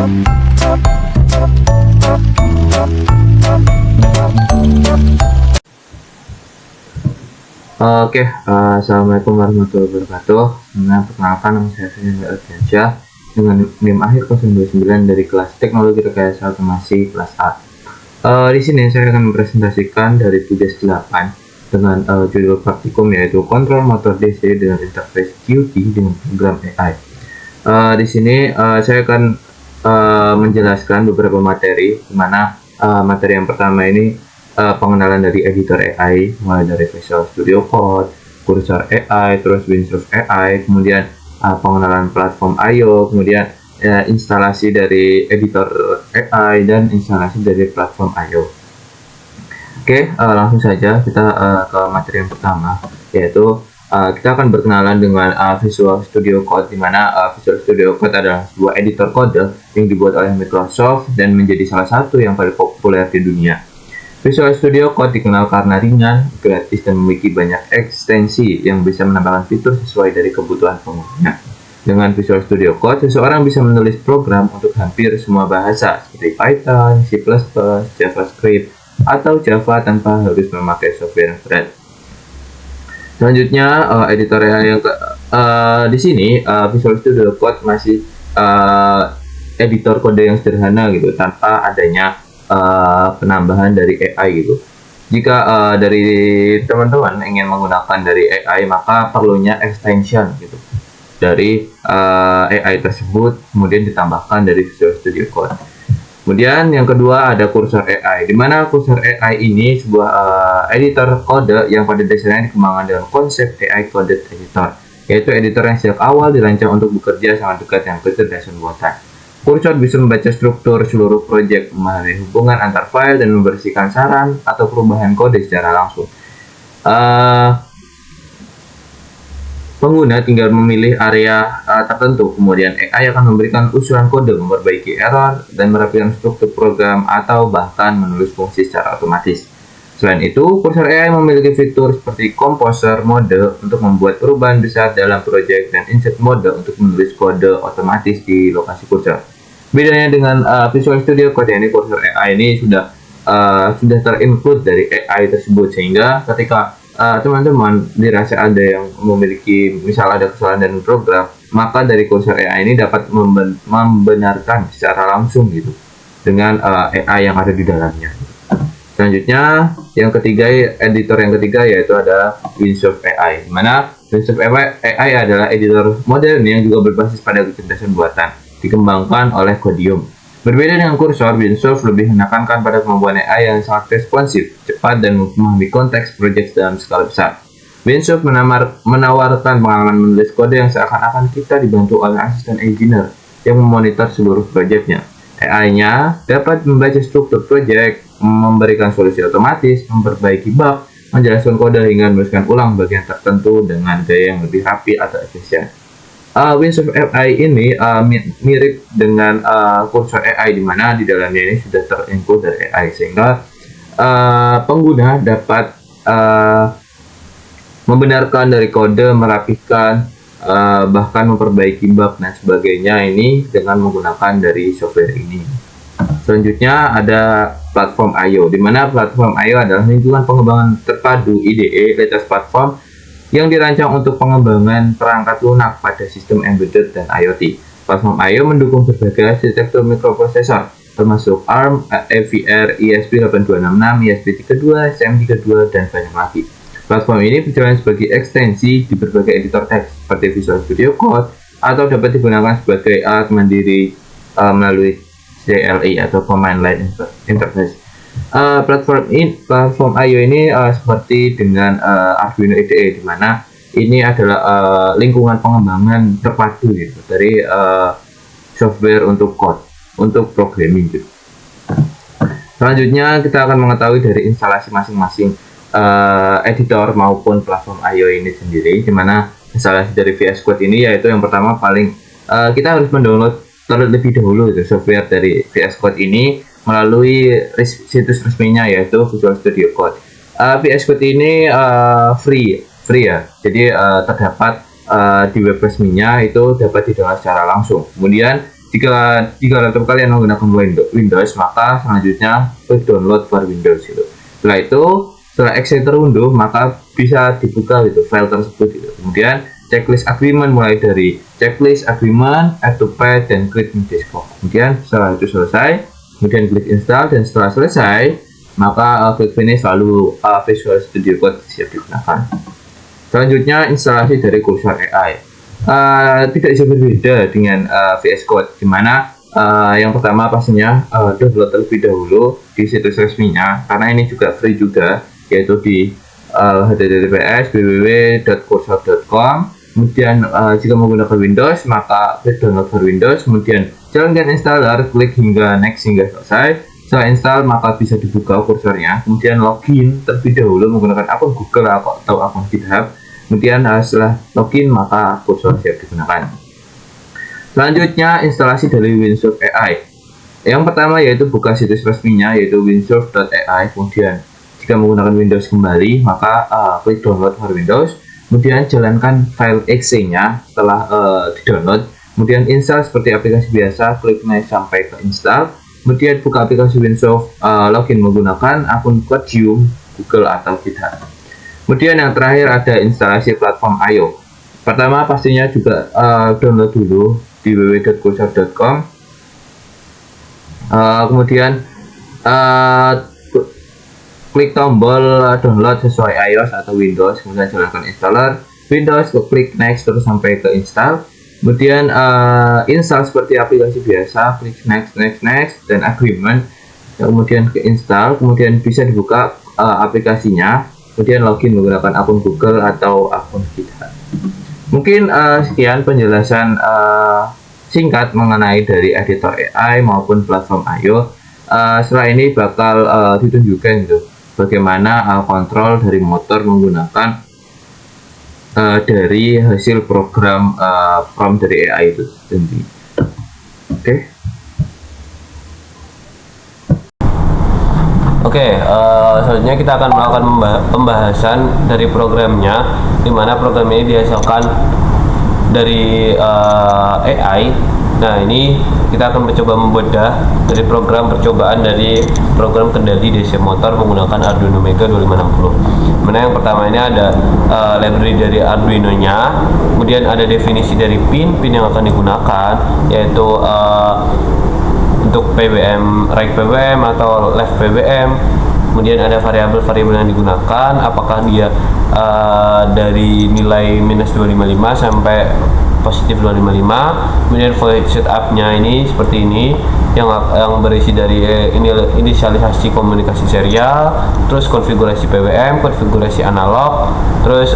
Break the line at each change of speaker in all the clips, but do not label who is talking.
Assalamualaikum warahmatullahi wabarakatuh. Perkenalkan, nama saya Fenanda Ardiansyah dengan NIM akhir 029 dari kelas Teknologi Rekayasa Otomasi kelas A. Di sini saya akan mempresentasikan dari tugas 8 dengan judul praktikum, yaitu kontrol motor DC dengan interface QT dengan program AI. Di sini saya akan menjelaskan beberapa materi, di mana materi yang pertama ini pengenalan dari editor AI, mulai dari Visual Studio Code, Cursor AI, terus Windsurf AI, kemudian pengenalan platform I/O, kemudian instalasi dari editor AI dan instalasi dari platform I/O. Langsung saja kita ke materi yang pertama, yaitu kita akan berkenalan dengan Visual Studio Code, di mana Visual Studio Code adalah sebuah editor kode yang dibuat oleh Microsoft dan menjadi salah satu yang paling populer di dunia. Visual Studio Code dikenal karena ringan, gratis, dan memiliki banyak ekstensi yang bisa menambahkan fitur sesuai dari kebutuhan pengguna. Dengan Visual Studio Code, seseorang bisa menulis program untuk hampir semua bahasa seperti Python, C++, JavaScript, atau Java tanpa harus memakai software yang berat. Selanjutnya, editor AI yang di sini Visual Studio Code masih editor kode yang sederhana gitu, tanpa adanya penambahan dari AI gitu. Jika dari teman-teman ingin menggunakan dari AI, maka perlunya extension gitu dari AI tersebut, kemudian ditambahkan dari Visual Studio Code. Kemudian yang kedua ada Cursor AI, di mana Cursor AI ini sebuah editor kode yang pada dasarnya dikembangkan dengan konsep AI Coded Editor, yaitu editor yang sejak awal dirancang untuk bekerja sangat dekat dengan kecerdasan buatan. Cursor bisa membaca struktur seluruh proyek, memahami hubungan antar file, dan membersihkan saran atau perubahan kode secara langsung. Pengguna tinggal memilih area tertentu, kemudian AI akan memberikan usulan kode, memperbaiki error, dan merapikan struktur program, atau bahkan menulis fungsi secara otomatis. Selain itu, Cursor AI memiliki fitur seperti Composer Mode untuk membuat perubahan besar dalam proyek, dan Insert Mode untuk menulis kode otomatis di lokasi kursor. Bedanya dengan Visual Studio Code, ini Cursor AI ini sudah terinclude dari AI tersebut, sehingga ketika teman-teman dirasa ada yang memiliki, misal ada kesalahan dalam program, maka dari Cursor AI ini dapat membenarkan secara langsung gitu dengan AI yang ada di dalamnya. Selanjutnya, editor yang ketiga yaitu ada Windsurf AI, di mana Windsurf AI adalah editor modern yang juga berbasis pada kecerdasan buatan, dikembangkan oleh Codium. Berbeda dengan Cursor, Windsurf lebih menekankan pada kemampuan AI yang sangat responsif, cepat, dan memahami konteks proyek dalam skala besar. Windsurf menawarkan pengalaman menulis kode yang seakan-akan kita dibantu oleh asisten engineer yang memonitor seluruh proyeknya. AI-nya dapat membaca struktur proyek, memberikan solusi otomatis, memperbaiki bug, menjelaskan kode, hingga menuliskan ulang bagian tertentu dengan gaya yang lebih rapi atau efisien. Windsurf AI ini mirip dengan Cursor AI, di mana di dalamnya ini sudah terinclude dari AI, sehingga pengguna dapat membenarkan dari kode, merapikan, bahkan memperbaiki bug dan sebagainya ini dengan menggunakan dari software ini. Selanjutnya ada platform I/O, di mana platform I/O adalah lingkungan pengembangan terpadu IDE Latest Platform yang dirancang untuk pengembangan perangkat lunak pada sistem embedded dan IoT. Platform I/O mendukung berbagai arsitektur mikroprosesor, termasuk ARM, AVR, ESP8266, ESP32, STM32, dan banyak lagi. Platform ini berjalan sebagai ekstensi di berbagai editor teks seperti Visual Studio Code, atau dapat digunakan sebagai alat mandiri melalui CLI atau Command Line Interface. Platform I/O ini seperti dengan Arduino IDE, di mana ini adalah lingkungan pengembangan terpadu gitu dari software untuk code, untuk programming gitu. Selanjutnya kita akan mengetahui dari instalasi masing-masing editor maupun platform I/O ini sendiri, di mana instalasi dari VS Code ini yaitu yang pertama kita harus mendownload terlebih dahulu itu software dari VS Code ini melalui situs resminya, yaitu Visual Studio Code. VS Code ini free ya, jadi terdapat di web resminya, itu dapat didownload secara langsung. Kemudian jika laptop kalian menggunakan Windows, maka selanjutnya klik download for Windows gitu. Setelah exe terunduh, maka bisa dibuka gitu file tersebut gitu. Kemudian checklist agreement, mulai dari checklist agreement, add to page, dan klik new desktop. Kemudian setelah itu selesai, kemudian klik install, dan setelah selesai maka klik finish, lalu Visual Studio Code siap digunakan. Selanjutnya instalasi dari Cursor AI. Tidak jauh berbeda dengan VS Code, dimana yang pertama pastinya download terlebih dahulu di situs resminya, karena ini juga free juga, yaitu di https www.cursor.com. Kemudian jika menggunakan Windows, maka klik download for Windows, kemudian jalankan installer, klik hingga next hingga selesai. Setelah install, maka bisa dibuka kursornya, kemudian login terlebih dahulu menggunakan akun Google atau akun GitHub. Kemudian setelah login, maka kursor siap digunakan. Selanjutnya instalasi dari Windsurf AI. Yang pertama yaitu buka situs resminya, yaitu windsurf.ai. Kemudian jika menggunakan Windows kembali, maka klik download for Windows. Kemudian jalankan file exe-nya setelah di-download. Kemudian install seperti aplikasi biasa, klik next sampai ke install. Kemudian buka aplikasi Windsurf, login menggunakan akun Codium, Google atau GitHub. Kemudian yang terakhir ada instalasi platform I/O. Pertama pastinya juga download dulu di www.cursor.com. Kemudian klik tombol download sesuai iOS atau Windows, kemudian jalankan installer Windows, klik next terus sampai ke install. Kemudian install seperti aplikasi biasa, klik next dan agreement. Kemudian ke install, kemudian bisa dibuka aplikasinya. Kemudian login menggunakan akun Google atau akun GitHub. Mungkin sekian penjelasan singkat mengenai dari editor AI maupun platform I/O. Setelah ini bakal ditunjukkan gitu bagaimana kontrol dari motor menggunakan dari hasil program prompt dari AI itu sendiri.
Oke, selanjutnya kita akan melakukan pembahasan dari programnya, di mana program ini dihasilkan dari AI. Nah, ini kita akan mencoba membedah dari program percobaan dari program kendali DC motor menggunakan Arduino Mega 2560. Mana yang pertama ini ada library dari Arduino-nya, kemudian ada definisi dari pin yang akan digunakan, yaitu untuk PWM, right PWM atau left PWM. Kemudian ada variabel-variabel yang digunakan, apakah dia dari nilai minus 255 sampai positif 255. Kemudian void setup-nya ini seperti ini, yang berisi dari inisialisasi komunikasi serial, terus konfigurasi PWM, konfigurasi analog, terus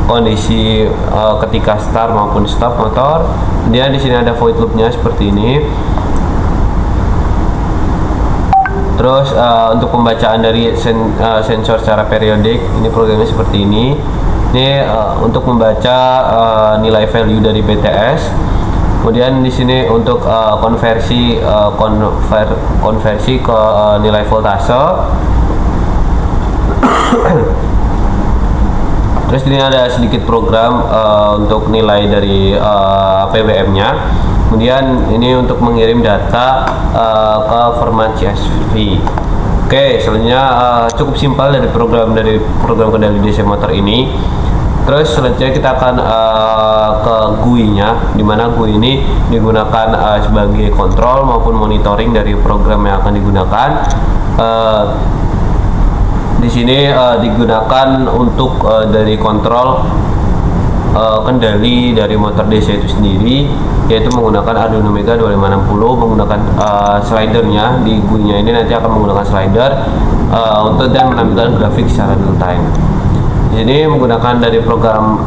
kondisi ketika start maupun stop motor. Kemudian di sini ada void loop-nya seperti ini. Terus untuk pembacaan dari sensor secara periodik, ini programnya seperti ini. Ini untuk membaca nilai value dari BTS. Kemudian di sini untuk konversi ke nilai voltase. Terus ini ada sedikit program untuk nilai dari PWM-nya. Kemudian ini untuk mengirim data ke format CSV. Oke, selanjutnya cukup simpel dari program kendali DC motor ini. Terus selanjutnya kita akan ke GUI-nya, di mana GUI ini digunakan sebagai kontrol maupun monitoring dari program yang akan digunakan. Di sini digunakan untuk dari kontrol kendali dari motor DC itu sendiri, yaitu menggunakan Arduino Mega 2560, menggunakan slidernya. Di GUI-nya ini nanti akan menggunakan slider untuk dan menampilkan grafik secara real time. Di sini menggunakan dari program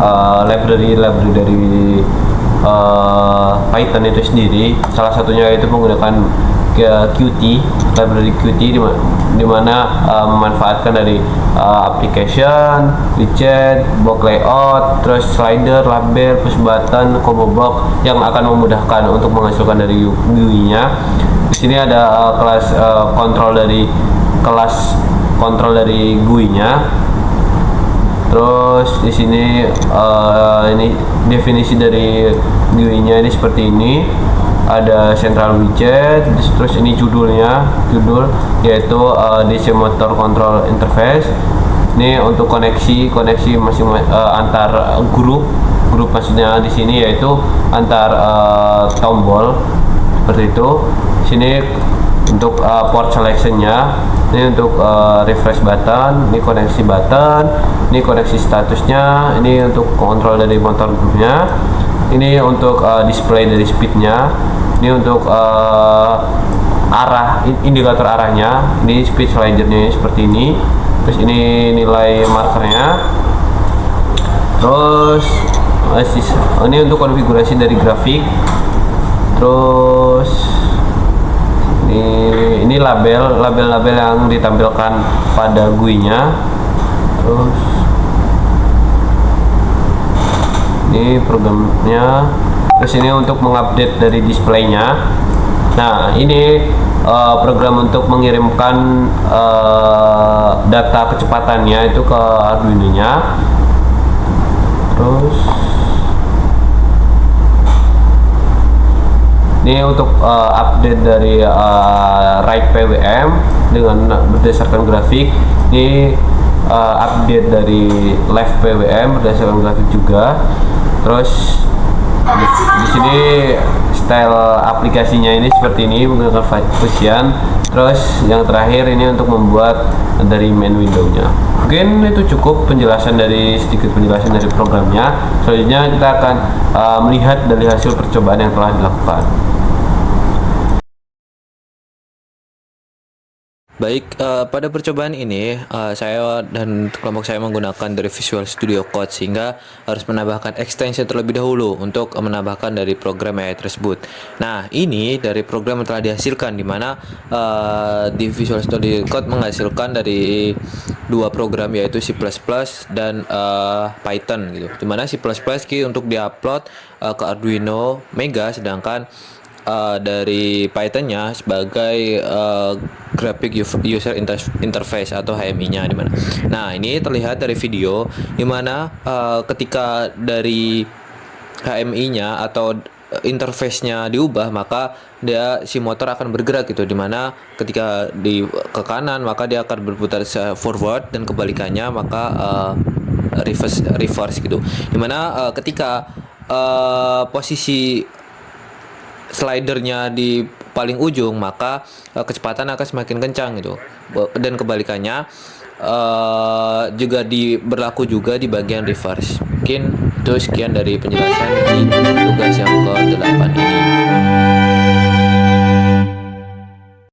library dari Python itu sendiri. Salah satunya itu menggunakan Qt, library Qt, di mana memanfaatkan dari application, widget, block layout, terus slider, label, push button, combo box yang akan memudahkan untuk menghasilkan dari GUI-nya. Di sini ada kelas kontrol dari GUI-nya. Terus di sini ini definisi dari GUI-nya ini seperti ini. ada central widget, terus ini judul yaitu DC motor control interface. Ini untuk koneksi masing antar grup maksudnya di sini yaitu antar tombol seperti itu. Sini untuk port selectionnya, ini untuk refresh button, ini koneksi button, ini koneksi statusnya, ini untuk kontrol dari motor grupnya, ini untuk display dari speednya, ini untuk arah indikator arahnya, ini speed slidernya seperti ini. Terus ini nilai markernya, terus ini untuk konfigurasi dari grafik, terus ini label yang ditampilkan pada GUI-nya, terus ini programnya, terus ini untuk mengupdate dari displaynya. Nah, ini program untuk mengirimkan data kecepatannya itu ke Arduino-nya. Terus ini untuk update dari write PWM dengan berdasarkan grafik. Ini update dari left PWM berdasarkan grafik juga. Terus di sini style aplikasinya ini seperti ini menggunakan Fusion. Terus yang terakhir ini untuk membuat dari main window-nya. Mungkin itu cukup sedikit penjelasan dari programnya. Selanjutnya kita akan melihat dari hasil percobaan yang telah dilakukan.
Baik, pada percobaan ini saya dan kelompok saya menggunakan dari Visual Studio Code, sehingga harus menambahkan extension terlebih dahulu untuk menambahkan dari program AI tersebut. Nah, ini dari program yang telah dihasilkan, di mana di Visual Studio Code menghasilkan dari dua program, yaitu C++ dan Python gitu. Dimana C++ untuk diupload ke Arduino Mega, sedangkan dari Python-nya sebagai graphic user interface atau HMI-nya di mana. Nah, ini terlihat dari video di mana ketika dari HMI-nya atau interface-nya diubah, maka si motor akan bergerak gitu, dimana ketika ke kanan maka dia akan berputar forward, dan kebalikannya maka reverse gitu. Dimana ketika posisi slidernya di paling ujung, maka kecepatan akan semakin kencang gitu, dan kebalikannya juga berlaku juga di bagian reverse. Mungkin itu sekian dari penjelasan di tugas yang ke-8 ini.